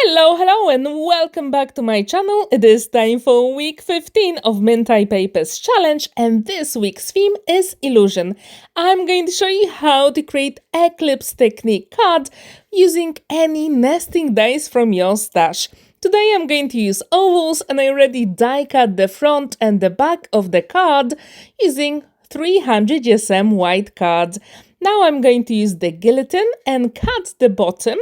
Hello and welcome back to my channel. It is time for week 15 of Mintay Papers challenge and this week's theme is illusion. I'm going to show you how to create Eclipse Technique card using any nesting dies from your stash. Today I'm going to use ovals and I already die cut the front and the back of the card using 300 GSM white card. Now I'm going to use the guillotine and cut the bottom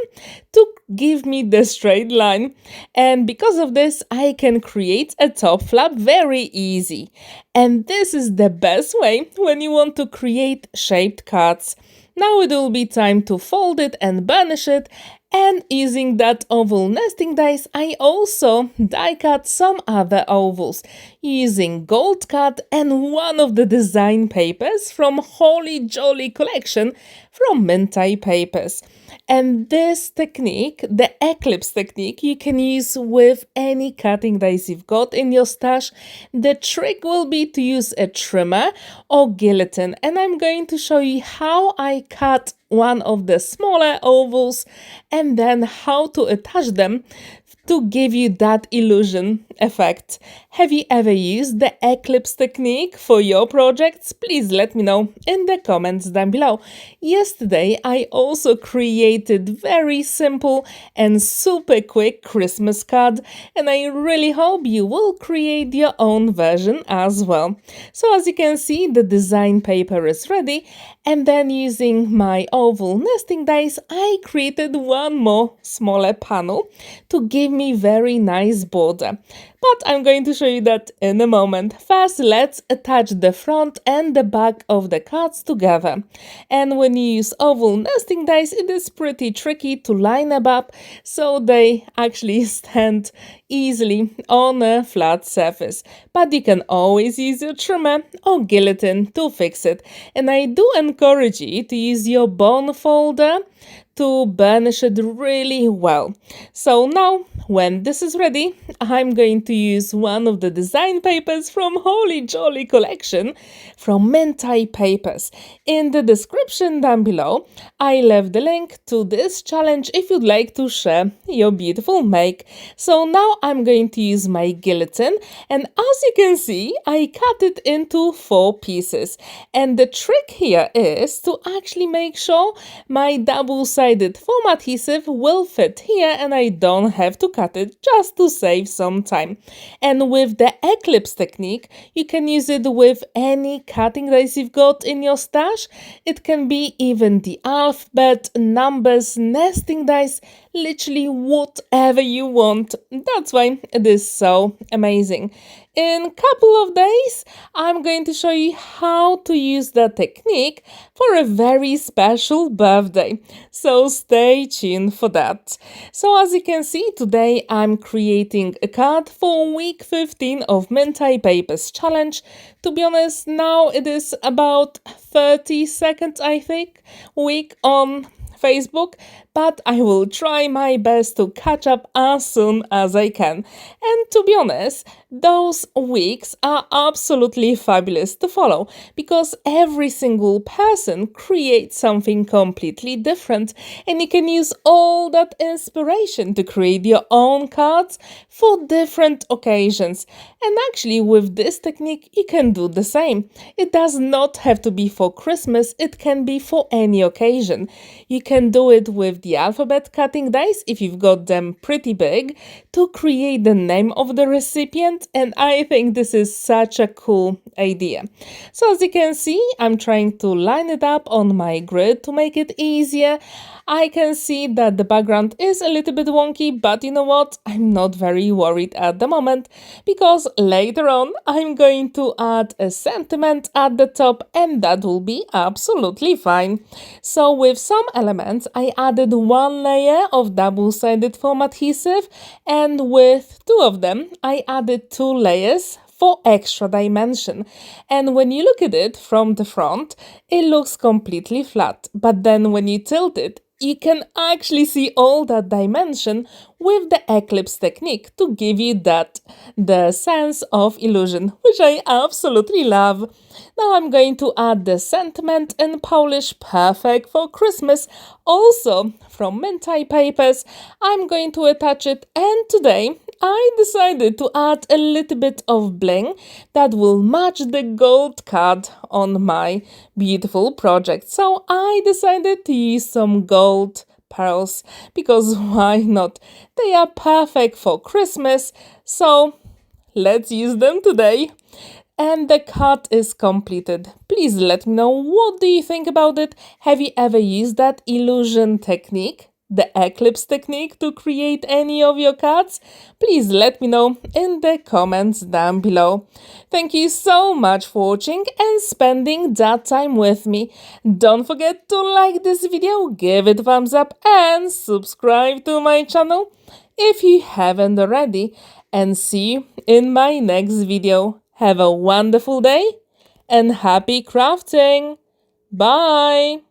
to give me the straight line. And because of this, I can create a top flap very easy. And this is the best way when you want to create shaped cards. Now it will be time to fold it and burnish it. And using that oval nesting dies, I also die cut some other ovals using gold cut and one of the design papers from Holy Jolly collection from Mintay Papers. And this technique, the Eclipse technique, you can use with any cutting dies you've got in your stash. The trick will be to use a trimmer or guillotine, and I'm going to show you how I cut one of the smaller ovals and then how to attach them to give you that illusion effect. Have you ever used the Eclipse technique for your projects? Please let me know in the comments down below. Yesterday I also created very simple and super quick Christmas card and I really hope you will create your own version as well. So as you can see, the design paper is ready and then using my oval nesting dies I created one more smaller panel to give me very nice border. But I'm going to show you that in a moment. First, let's attach the front and the back of the cards together. And when you use oval nesting dies, it is pretty tricky to line them up so they actually stand easily on a flat surface. But you can always use your trimmer or guillotine to fix it. And I do encourage you to use your bone folder to burnish it really well. So now, when this is ready, I'm going to use one of the design papers from Holy Jolly collection from Mintay Papers. In the description down below, I left the link to this challenge if you'd like to share your beautiful make. So now I'm going to use my guillotine, and as you can see, I cut it into 4 pieces. And the trick here is to actually make sure my double-sided foam adhesive will fit here and I don't have to cut it just to save some time. And with the Eclipse technique, you can use it with any cutting dies you've got in your stash. It can be even the alphabet, numbers, nesting dies, literally whatever you want. That's why it is so amazing. In a couple of days, I'm going to show you how to use that technique for a very special birthday. So stay tuned for that. So as you can see, today I'm creating a card for week 15 of Mintay Papers challenge. To be honest, now it is about 30 seconds, I think, week on Facebook, but I will try my best to catch up as soon as I can. And to be honest, those weeks are absolutely fabulous to follow because every single person creates something completely different and you can use all that inspiration to create your own cards for different occasions. And actually with this technique you can do the same. It does not have to be for Christmas, it can be for any occasion. You can do it with the alphabet cutting dies if you've got them pretty big to create the name of the recipient, and I think this is such a cool idea. So as you can see, I'm trying to line it up on my grid to make it easier. I can see that the background is a little bit wonky, but you know what? I'm not very worried at the moment because later on I'm going to add a sentiment at the top and that will be absolutely fine. So with some elements, I added 1 layer of double-sided foam adhesive and with 2 of them, I added 2 layers for extra dimension. And when you look at it from the front, it looks completely flat. But then when you tilt it, you can actually see all that dimension with the Eclipse technique to give you the sense of illusion, which I absolutely love. Now I'm going to add the sentiment in Polish, perfect for Christmas, also from Mintay Papers. I'm going to attach it, and today I decided to add a little bit of bling that will match the gold card on my beautiful project. So I decided to use some gold pearls because why not? They are perfect for Christmas, so let's use them today. And the card is completed. Please let me know, what do you think about it? Have you ever used that illusion technique, the Eclipse technique, to create any of your cards? Please let me know in the comments down below. Thank you so much for watching and spending that time with me. Don't forget to like this video, give it a thumbs up and subscribe to my channel if you haven't already. And see you in my next video. Have a wonderful day and happy crafting! Bye!